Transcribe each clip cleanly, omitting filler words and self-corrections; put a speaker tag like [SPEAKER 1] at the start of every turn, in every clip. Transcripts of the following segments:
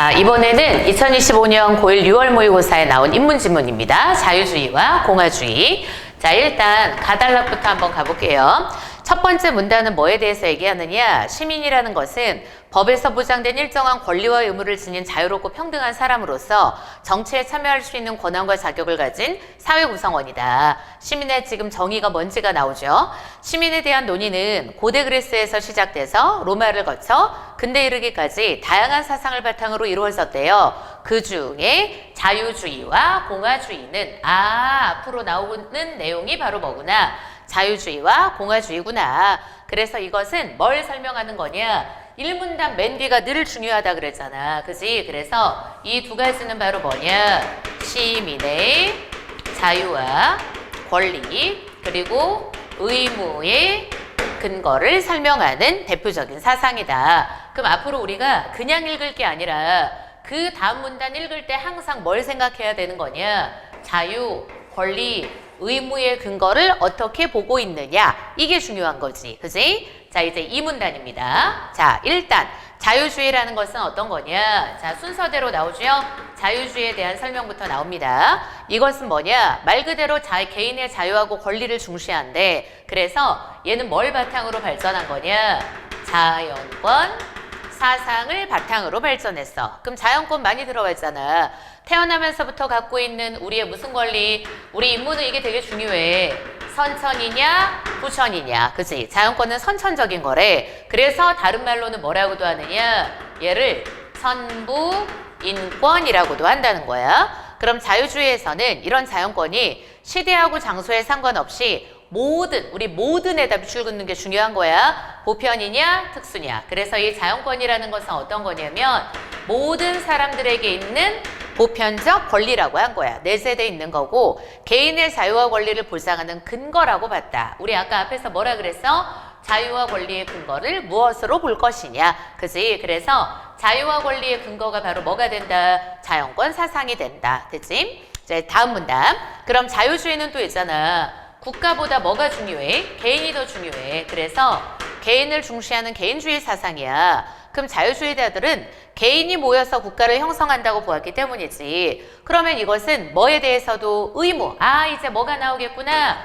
[SPEAKER 1] 자, 이번에는 2025년 고1 6월 모의고사에 나온 인문지문입니다. 자유주의와 공화주의. 자, 일단 가단락부터 한번 가볼게요. 첫 번째 문단은 뭐에 대해서 얘기하느냐? 시민이라는 것은 법에서 보장된 일정한 권리와 의무를 지닌 자유롭고 평등한 사람으로서 정치에 참여할 수 있는 권한과 자격을 가진 사회 구성원이다. 시민의 지금 정의가 뭔지가 나오죠. 시민에 대한 논의는 고대 그리스에서 시작돼서 로마를 거쳐 근대 이르기까지 다양한 사상을 바탕으로 이루어졌대요. 그 중에 자유주의와 공화주의는 앞으로 나오는 내용이 바로 뭐구나? 자유주의와 공화주의구나. 그래서 이것은 뭘 설명하는 거냐? 1문단 맨 뒤가 늘 중요하다 그랬잖아. 그지? 그래서 이 두 가지는 바로 뭐냐? 시민의 자유와 권리 그리고 의무의 근거를 설명하는 대표적인 사상이다. 그럼 앞으로 우리가 그냥 읽을 게 아니라 그 다음 문단 읽을 때 항상 뭘 생각해야 되는 거냐? 자유, 권리, 의무의 근거를 어떻게 보고 있느냐, 이게 중요한 거지. 그지? 자, 이제 이 문단입니다. 자, 일단 자유주의라는 것은 어떤 거냐? 자, 순서대로 나오죠? 자유주의에 대한 설명부터 나옵니다. 이것은 뭐냐? 말 그대로 개인의 자유하고 권리를 중시한대. 그래서 얘는 뭘 바탕으로 발전한 거냐? 자연권 사상을 바탕으로 발전했어. 그럼 자연권 많이 들어가 있잖아. 태어나면서부터 갖고 있는 우리의 무슨 권리? 우리 인문은 이게 되게 중요해. 선천이냐 후천이냐. 그치? 자연권은 선천적인 거래. 그래서 다른 말로는 뭐라고도 하느냐? 얘를 선부인권이라고도 한다는 거야. 그럼 자유주의에서는 이런 자연권이 시대하고 장소에 상관없이 우리 모든에다 비출 긋는 게 중요한 거야. 보편이냐 특수냐. 그래서 이 자연권이라는 것은 어떤 거냐면 모든 사람들에게 있는 보편적 권리라고 한 거야. 내세대에 있는 거고 개인의 자유와 권리를 보장하는 근거라고 봤다. 우리 아까 앞에서 뭐라 그랬어? 자유와 권리의 근거를 무엇으로 볼 것이냐. 그지? 그래서 자유와 권리의 근거가 바로 뭐가 된다? 자연권 사상이 된다. 됐지? 자, 다음 문단. 그럼 자유주의는 또 있잖아. 국가보다 뭐가 중요해? 개인이 더 중요해. 그래서 개인을 중시하는 개인주의 사상이야. 그럼 자유주의자들은 개인이 모여서 국가를 형성한다고 보았기 때문이지. 그러면 이것은 뭐에 대해서도 의무. 이제 뭐가 나오겠구나.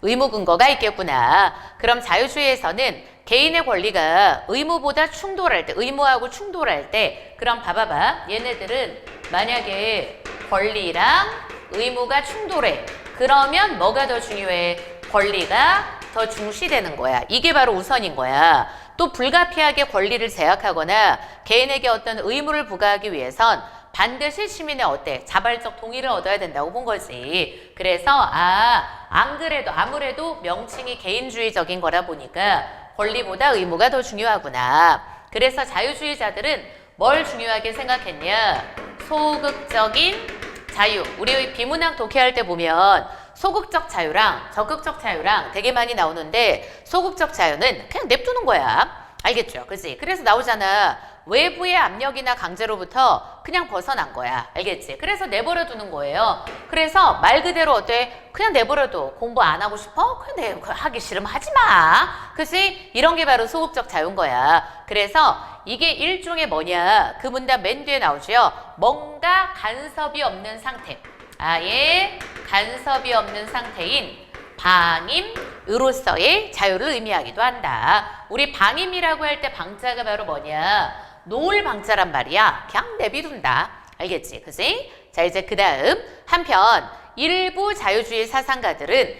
[SPEAKER 1] 의무 근거가 있겠구나. 그럼 자유주의에서는 개인의 권리가 의무보다 충돌할 때, 의무하고 충돌할 때, 그럼 봐봐봐. 얘네들은 만약에 권리랑 의무가 충돌해. 그러면 뭐가 더 중요해? 권리가 더 중시되는 거야. 이게 바로 우선인 거야. 또 불가피하게 권리를 제약하거나 개인에게 어떤 의무를 부과하기 위해선 반드시 시민의 자발적 동의를 얻어야 된다고 본 거지. 그래서 안 그래도 아무래도 명칭이 개인주의적인 거라 보니까 권리보다 의무가 더 중요하구나. 그래서 자유주의자들은 뭘 중요하게 생각했냐? 소극적인 자유. 우리 비문학 독해할 때 보면 소극적 자유랑 적극적 자유랑 되게 많이 나오는데 소극적 자유는 그냥 냅두는 거야. 알겠죠? 그치? 그래서 나오잖아. 외부의 압력이나 강제로부터 그냥 벗어난 거야. 알겠지? 그래서 내버려 두는 거예요. 그래서 말 그대로 어때? 그냥 내버려둬. 공부 안 하고 싶어? 그냥 하기 싫으면 하지 마. 그치? 이런 게 바로 소극적 자유인 거야. 그래서 이게 일종의 뭐냐? 그 문단 맨 뒤에 나오죠. 뭔가 간섭이 없는 상태. 아예 간섭이 없는 상태인 방임으로서의 자유를 의미하기도 한다. 우리 방임이라고 할 때 방자가 바로 뭐냐? 놓을 방자란 말이야. 그냥 내비둔다. 알겠지? 그치? 자, 이제 그 다음 한편 일부 자유주의 사상가들은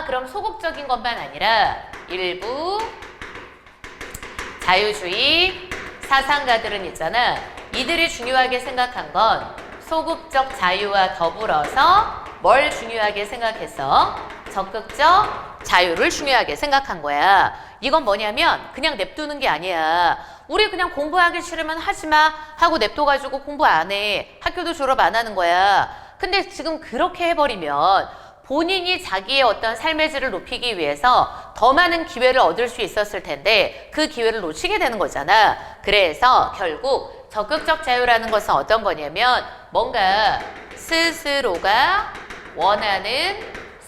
[SPEAKER 1] 그럼 소극적인 것만 아니라 일부 자유주의 사상가들은 있잖아. 이들이 중요하게 생각한 건 소극적 자유와 더불어서 뭘 중요하게 생각했어? 적극적 자유를 중요하게 생각한 거야. 이건 뭐냐면 그냥 냅두는 게 아니야. 우리 그냥 공부하기 싫으면 하지 마 하고 냅둬가지고 공부 안 해. 학교도 졸업 안 하는 거야. 근데 지금 그렇게 해버리면 본인이 자기의 어떤 삶의 질을 높이기 위해서 더 많은 기회를 얻을 수 있었을 텐데 그 기회를 놓치게 되는 거잖아. 그래서 결국 적극적 자유라는 것은 어떤 거냐면 뭔가 스스로가 원하는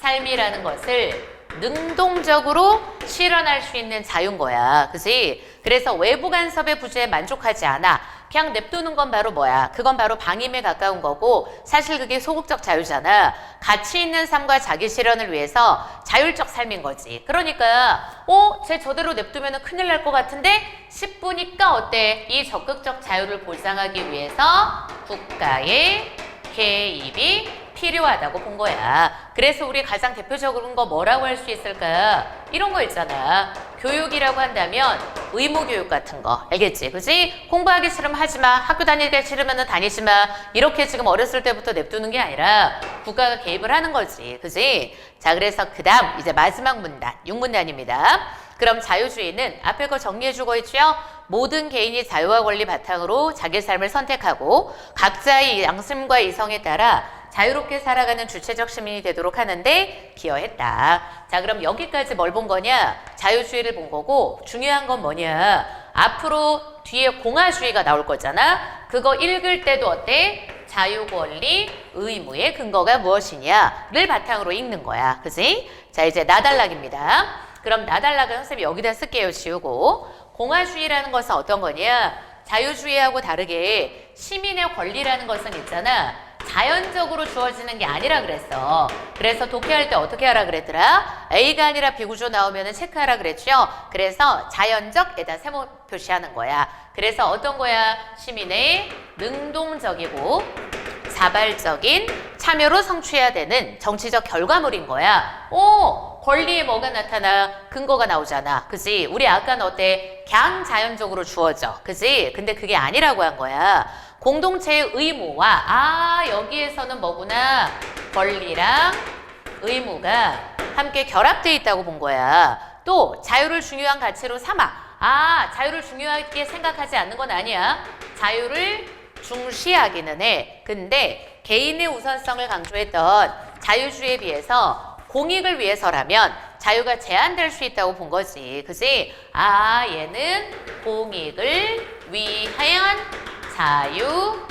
[SPEAKER 1] 삶이라는 것을 능동적으로 실현할 수 있는 자유인 거야. 그치? 그래서 외부 간섭의 부재에 만족하지 않아. 그냥 냅두는 건 바로 뭐야? 그건 바로 방임에 가까운 거고 사실 그게 소극적 자유잖아. 가치 있는 삶과 자기 실현을 위해서 자율적 삶인 거지. 그러니까 쟤 저대로 냅두면 큰일 날 것 같은데 싶으니까 어때? 이 적극적 자유를 보장하기 위해서 국가의 개입이 필요하다고 본 거야. 그래서 우리 가장 대표적인 거 뭐라고 할 수 있을까? 이런 거 있잖아. 교육이라고 한다면 의무교육 같은 거. 알겠지? 그지? 공부하기 싫으면 하지 마. 학교 다니기 싫으면 다니지 마. 이렇게 지금 어렸을 때부터 냅두는 게 아니라 국가가 개입을 하는 거지. 그지? 자, 그래서 그 다음 이제 마지막 문단, 6문단입니다. 그럼 자유주의는 앞에 거 정리해주고 있죠? 모든 개인이 자유와 권리 바탕으로 자기 삶을 선택하고 각자의 양심과 이성에 따라 자유롭게 살아가는 주체적 시민이 되도록 하는데 기여했다. 자, 그럼 여기까지 뭘 본 거냐? 자유주의를 본 거고 중요한 건 뭐냐? 앞으로 뒤에 공화주의가 나올 거잖아. 그거 읽을 때도 어때? 자유, 권리, 의무의 근거가 무엇이냐를 바탕으로 읽는 거야. 그지? 자, 이제 나달락입니다. 그럼 나달락은 선생님이 여기다 쓸게요. 지우고. 공화주의라는 것은 어떤 거냐? 자유주의하고 다르게 시민의 권리라는 것은 있잖아. 자연적으로 주어지는 게 아니라 그랬어. 그래서 독해할 때 어떻게 하라 그랬더라? A가 아니라 B 구조 나오면 체크하라 그랬죠? 그래서 자연적에다 세모 표시하는 거야. 그래서 어떤 거야? 시민의 능동적이고 자발적인 참여로 성취해야 되는 정치적 결과물인 거야. 권리에 뭐가 나타나? 근거가 나오잖아. 그지? 우리 아까는 어때? 그냥 자연적으로 주어져. 그지? 근데 그게 아니라고 한 거야. 공동체의 의무와 여기에서는 뭐구나? 권리랑 의무가 함께 결합되어 있다고 본 거야. 또 자유를 중요한 가치로 삼아. 자유를 중요하게 생각하지 않는 건 아니야. 자유를 중시하기는 해. 근데 개인의 우선성을 강조했던 자유주의에 비해서 공익을 위해서라면 자유가 제한될 수 있다고 본 거지. 그지? 얘는 공익을 위한 자유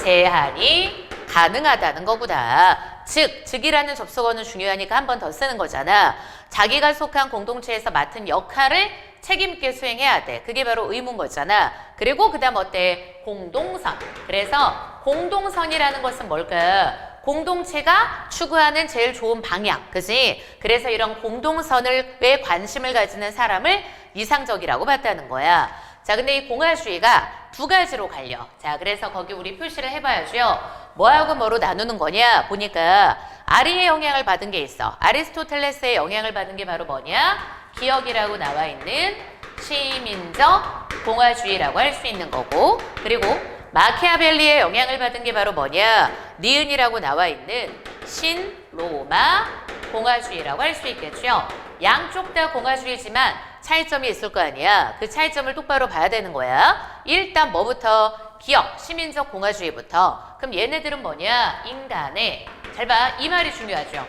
[SPEAKER 1] 제한이 가능하다는 거구나. 즉이라는 접속어는 중요하니까 한 번 더 쓰는 거잖아. 자기가 속한 공동체에서 맡은 역할을 책임있게 수행해야 돼. 그게 바로 의무인 거잖아. 그리고 그 다음 어때? 공동선. 그래서 공동선이라는 것은 뭘까? 공동체가 추구하는 제일 좋은 방향. 그지? 그래서 이런 공동선에 관심을 가지는 사람을 이상적이라고 봤다는 거야. 자, 근데 이 공화주의가 두 가지로 갈려. 자, 그래서 거기 우리 표시를 해봐야죠. 뭐하고 뭐로 나누는 거냐? 보니까 아리의 영향을 받은 게 있어. 아리스토텔레스의 영향을 받은 게 바로 뭐냐? 기억이라고 나와 있는 시민적 공화주의라고 할 수 있는 거고, 그리고 마키아벨리의 영향을 받은 게 바로 뭐냐? 니은이라고 나와 있는 신로마 공화주의라고 할 수 있겠죠. 양쪽 다 공화주의지만 차이점이 있을 거 아니야. 그 차이점을 똑바로 봐야 되는 거야. 일단 뭐부터? 기업, 시민적 공화주의부터. 그럼 얘네들은 뭐냐? 인간의, 잘 봐, 이 말이 중요하죠.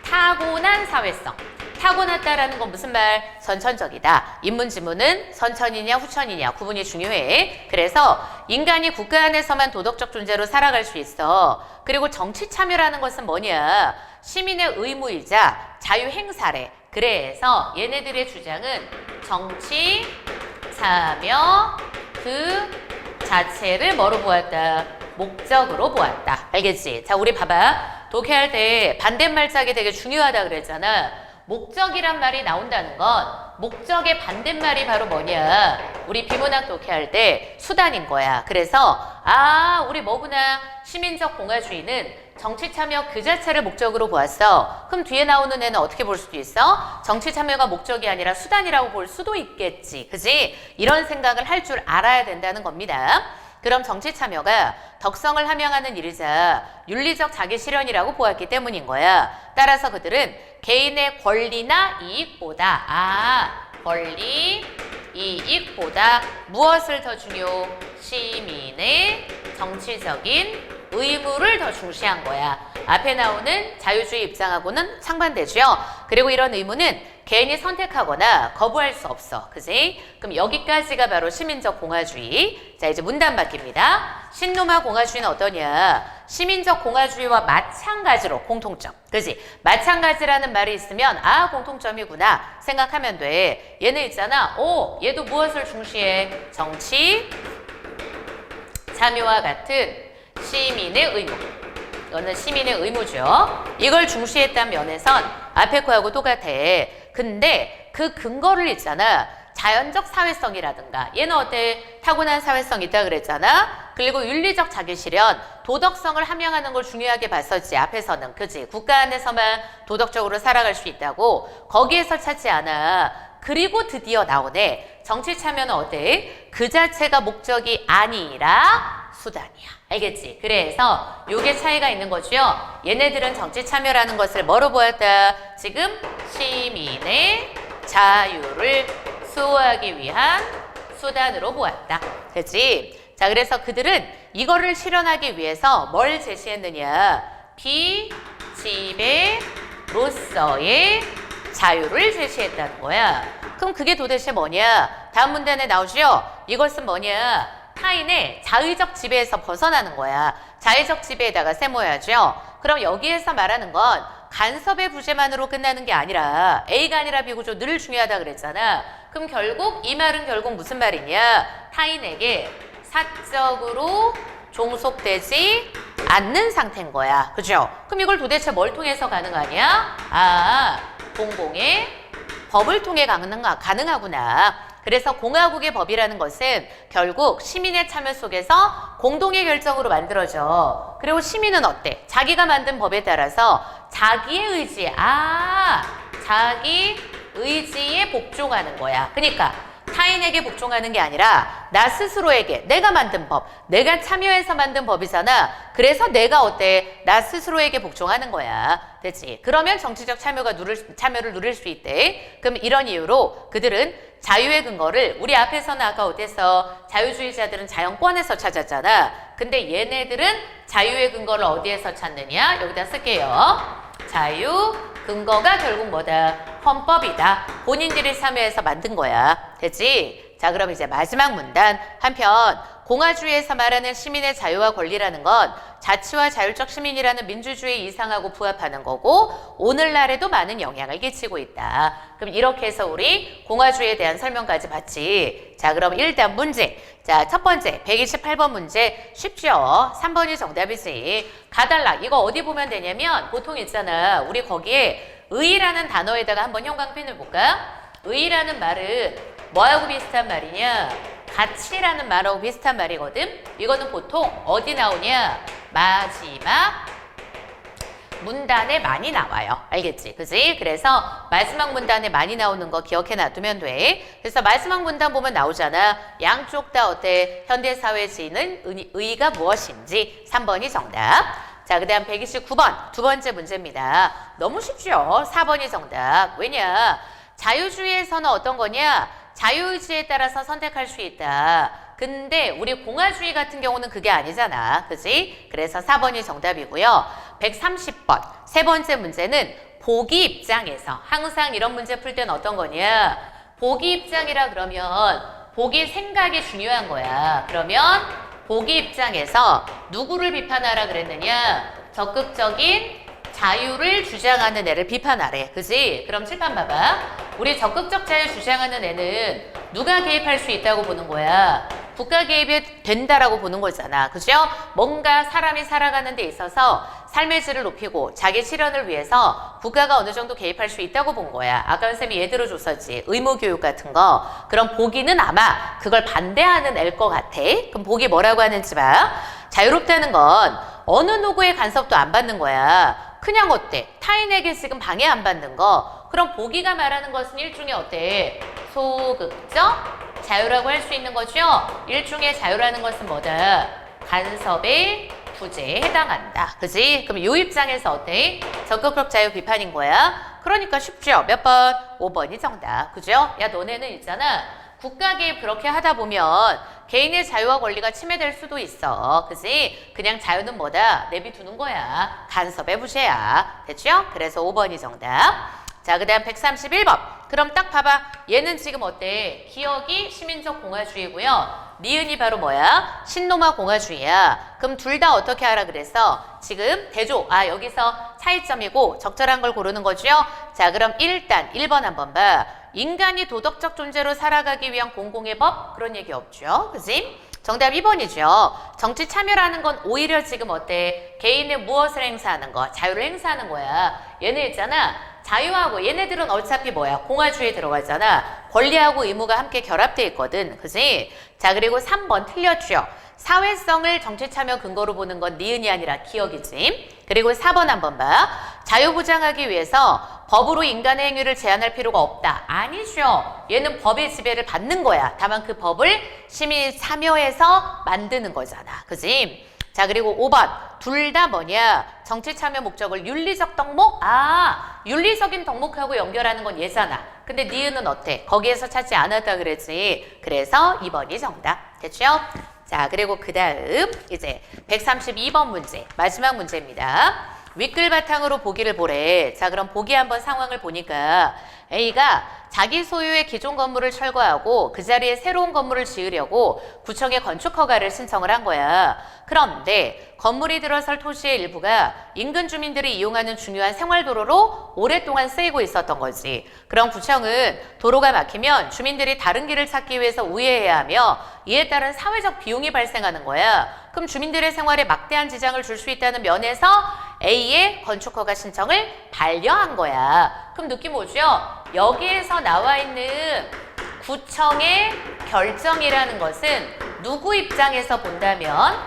[SPEAKER 1] 타고난 사회성. 타고났다라는 건 무슨 말? 선천적이다. 인문지문은 선천이냐 후천이냐 구분이 중요해. 그래서 인간이 국가 안에서만 도덕적 존재로 살아갈 수 있어. 그리고 정치 참여라는 것은 뭐냐? 시민의 의무이자 자유행사래. 그래서 얘네들의 주장은 정치 참여 그 자체를 뭐로 보았다? 목적으로 보았다. 알겠지? 자, 우리 봐봐. 독해할 때 반대말짝이 되게 중요하다 그랬잖아. 목적이란 말이 나온다는 건 목적의 반대말이 바로 뭐냐? 우리 비문학 독해할 때 수단인 거야. 그래서 우리 뭐구나? 시민적 공화주의는 정치 참여 그 자체를 목적으로 보았어. 그럼 뒤에 나오는 애는 어떻게 볼 수도 있어? 정치 참여가 목적이 아니라 수단이라고 볼 수도 있겠지. 그지? 이런 생각을 할 줄 알아야 된다는 겁니다. 그럼 정치 참여가 덕성을 함양하는 일이자 윤리적 자기 실현이라고 보았기 때문인 거야. 따라서 그들은 개인의 권리나 이익보다 권리, 이익보다 무엇을 더 중요? 시민의 정치적인 의무를 더 중시한 거야. 앞에 나오는 자유주의 입장하고는 상반되죠. 그리고 이런 의무는 개인이 선택하거나 거부할 수 없어. 그지? 그럼 여기까지가 바로 시민적 공화주의. 자, 이제 문단 바뀝니다. 신로마 공화주의는 어떠냐? 시민적 공화주의와 마찬가지로 공통점. 그지? 마찬가지라는 말이 있으면 공통점이구나 생각하면 돼. 얘는 있잖아. 얘도 무엇을 중시해? 정치, 참여와 같은 시민의 의무. 이거는 시민의 의무죠. 이걸 중시했다는 면에선 앞에 거하고 똑같아. 근데 그 근거를 있잖아. 자연적 사회성이라든가 얘는 어때? 타고난 사회성이 있다 그랬잖아. 그리고 윤리적 자기실현, 도덕성을 함양하는 걸 중요하게 봤었지. 앞에서는. 그지? 국가 안에서만 도덕적으로 살아갈 수 있다고 거기에서 찾지 않아. 그리고 드디어 나오네. 정치 참여는 어때? 그 자체가 목적이 아니라 수단이야. 알겠지? 그래서 요게 차이가 있는 거죠. 얘네들은 정치 참여라는 것을 뭐로 보았다? 지금 시민의 자유를 수호하기 위한 수단으로 보았다. 그치? 자, 그래서 그들은 이거를 실현하기 위해서 뭘 제시했느냐? 비지배로서의 자유를 제시했다는 거야. 그럼 그게 도대체 뭐냐? 다음 문단에 나오죠? 이것은 뭐냐? 타인의 자의적 지배에서 벗어나는 거야. 자의적 지배에다가 세모야죠. 그럼 여기에서 말하는 건 간섭의 부재만으로 끝나는 게 아니라 A가 아니라 B 구조 늘 중요하다 그랬잖아. 그럼 결국 이 말은 결국 무슨 말이냐? 타인에게 사적으로 종속되지 않는 상태인 거야. 그죠? 그럼 이걸 도대체 뭘 통해서 가능하냐? 아, 공공의 법을 통해 가능하구나. 그래서 공화국의 법이라는 것은 결국 시민의 참여 속에서 공동의 결정으로 만들어져. 그리고 시민은 어때? 자기가 만든 법에 따라서 자기의 의지에, 자기 의지에 복종하는 거야. 그러니까 타인에게 복종하는 게 아니라 나 스스로에게 내가 만든 법, 내가 참여해서 만든 법이잖아. 그래서 내가 어때? 나 스스로에게 복종하는 거야. 됐지? 그러면 정치적 참여를 누릴 수 있대. 그럼 이런 이유로 그들은 자유의 근거를 우리 앞에서는 아까 어땠어? 자유주의자들은 자연권에서 찾았잖아. 근데 얘네들은 자유의 근거를 어디에서 찾느냐? 여기다 쓸게요. 자유 근거가 결국 뭐다? 헌법이다. 본인들이 참여해서 만든 거야. 됐지? 자, 그럼 이제 마지막 문단. 한편 공화주의에서 말하는 시민의 자유와 권리라는 건 자치와 자율적 시민이라는 민주주의 이상하고 부합하는 거고 오늘날에도 많은 영향을 끼치고 있다. 그럼 이렇게 해서 우리 공화주의에 대한 설명까지 봤지. 자, 그럼 일단 문제. 자, 첫 번째 128번 문제 쉽죠? 3번이 정답이지. 가달락. 이거 어디 보면 되냐면 보통 있잖아. 우리 거기에 의라는 단어에다가 한번 형광펜을 볼까? 의라는 말은 뭐하고 비슷한 말이냐? 가치라는 말하고 비슷한 말이거든. 이거는 보통 어디 나오냐? 마지막 문단에 많이 나와요. 알겠지? 그지? 그래서 마지막 문단에 많이 나오는 거 기억해 놔두면 돼. 그래서 마지막 문단 보면 나오잖아. 양쪽 다 어때? 현대사회 지는 의의가 무엇인지 3번이 정답. 자, 그 다음 129번 두 번째 문제입니다. 너무 쉽죠? 4번이 정답. 왜냐? 자유주의에서는 어떤 거냐? 자유의지에 따라서 선택할 수 있다. 근데 우리 공화주의 같은 경우는 그게 아니잖아. 그지? 그래서 4번이 정답이고요. 130번 세 번째 문제는 보기 입장에서 항상 이런 문제 풀 때는 어떤 거냐? 보기 입장이라 그러면 보기 생각이 중요한 거야. 그러면 보기 입장에서 누구를 비판하라 그랬느냐? 적극적인 자유를 주장하는 애를 비판하래. 그지? 그럼 칠판 봐봐. 우리 적극적 자유 주장하는 애는 누가 개입할 수 있다고 보는 거야? 국가 개입이 된다라고 보는 거잖아. 그죠? 뭔가 사람이 살아가는 데 있어서 삶의 질을 높이고 자기 실현을 위해서 국가가 어느 정도 개입할 수 있다고 본 거야. 아까 선생님이 예들어 줬었지. 의무교육 같은 거. 그럼 보기는 아마 그걸 반대하는 애일 것 같아. 그럼 보기 뭐라고 하는지 봐. 자유롭다는 건 어느 누구의 간섭도 안 받는 거야. 그냥 어때? 타인에게 지금 방해 안 받는 거. 그럼 보기가 말하는 것은 일종의 어때? 소극적 자유라고 할 수 있는 거죠? 일종의 자유라는 것은 뭐다? 간섭의 부재에 해당한다. 그지? 그럼 이 입장에서 어때? 적극적 자유 비판인 거야. 그러니까 쉽죠? 몇 번? 5번이 정답. 그죠? 야, 너네는 있잖아. 국가 개입 그렇게 하다 보면 개인의 자유와 권리가 침해될 수도 있어. 그지? 그냥 자유는 뭐다? 내비두는 거야. 간섭의 부재야. 됐죠? 그래서 5번이 정답. 자, 그 다음 131번. 그럼 딱 봐봐. 얘는 지금 어때? 기억이 시민적 공화주의고요. 니은이 바로 뭐야? 신노마 공화주의야. 그럼 둘 다 어떻게 하라 그랬어? 지금 대조. 여기서 차이점이고 적절한 걸 고르는 거죠? 자, 그럼 일단 1번 한번 봐. 인간이 도덕적 존재로 살아가기 위한 공공의 법? 그런 얘기 없죠. 그지? 정답 2번이죠. 정치 참여라는 건 오히려 지금 어때? 개인의 무엇을 행사하는 거? 자유를 행사하는 거야. 얘네 있잖아. 자유하고 얘네들은 어차피 뭐야? 공화주의에 들어가잖아. 권리하고 의무가 함께 결합돼 있거든. 그지? 자, 그리고 3번 틀렸죠. 사회성을 정치 참여 근거로 보는 건 니은이 아니라 기억이지. 그리고 4번 한번 봐. 자유 보장하기 위해서 법으로 인간의 행위를 제한할 필요가 없다. 아니죠. 얘는 법의 지배를 받는 거야. 다만 그 법을 시민이 참여해서 만드는 거잖아. 그지? 자, 그리고 5번. 둘 다 뭐냐? 정치 참여 목적을 윤리적 덕목? 아, 윤리적인 덕목하고 연결하는 건 얘잖아. 근데 니은은 어때? 거기에서 찾지 않았다 그랬지. 그래서 2번이 정답. 됐죠? 자, 그리고 그 다음 이제 132번 문제. 마지막 문제입니다. 윗글 바탕으로 보기를 보래. 자, 그럼 보기 한번 상황을 보니까 A가 자기 소유의 기존 건물을 철거하고 그 자리에 새로운 건물을 지으려고 구청에 건축 허가를 신청을 한 거야. 그런데 건물이 들어설 토지의 일부가 인근 주민들이 이용하는 중요한 생활도로로 오랫동안 쓰이고 있었던 거지. 그럼 구청은 도로가 막히면 주민들이 다른 길을 찾기 위해서 우회해야 하며 이에 따른 사회적 비용이 발생하는 거야. 그럼 주민들의 생활에 막대한 지장을 줄 수 있다는 면에서 A의 건축허가 신청을 반려한 거야. 그럼 느낌 오죠? 여기에서 나와 있는 구청의 결정이라는 것은 누구 입장에서 본다면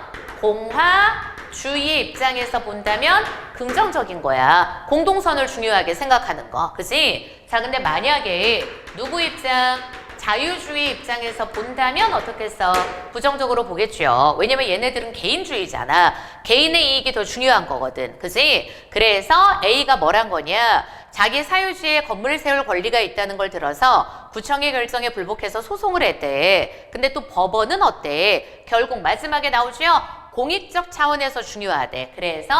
[SPEAKER 1] 공화주의 입장에서 본다면 긍정적인 거야. 공동선을 중요하게 생각하는 거. 그지? 자, 근데 만약에 누구 입장? 자유주의 입장에서 본다면 어떻게 써? 부정적으로 보겠죠. 왜냐면 얘네들은 개인주의잖아. 개인의 이익이 더 중요한 거거든. 그지? 그래서 A가 뭐란 거냐? 자기 사유지에 건물을 세울 권리가 있다는 걸 들어서 구청의 결정에 불복해서 소송을 했대. 근데 또 법원은 어때? 결국 마지막에 나오죠? 공익적 차원에서 중요하대. 그래서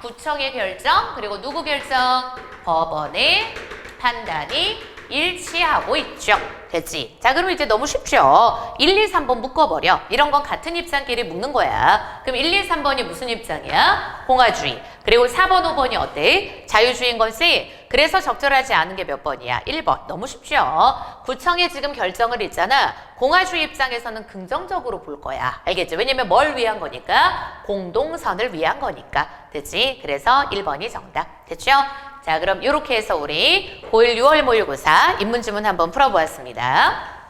[SPEAKER 1] 구청의 결정, 그리고 누구 결정? 법원의 판단이 일치하고 있죠. 됐지? 자, 그럼 이제 너무 쉽죠? 1, 2, 3번 묶어버려. 이런 건 같은 입장끼리 묶는 거야. 그럼 1, 2, 3번이 무슨 입장이야? 공화주의. 그리고 4번, 5번이 어때? 자유주의인 것이 그래서 적절하지 않은 게 몇 번이야? 1번. 너무 쉽죠? 구청이 지금 결정을 했잖아. 공화주의 입장에서는 긍정적으로 볼 거야. 알겠죠? 왜냐면 뭘 위한 거니까? 공동선을 위한 거니까. 됐지? 그래서 1번이 정답. 됐죠? 자, 그럼 이렇게 해서 우리 고1 6월 모의고사 인문지문 한번 풀어보았습니다.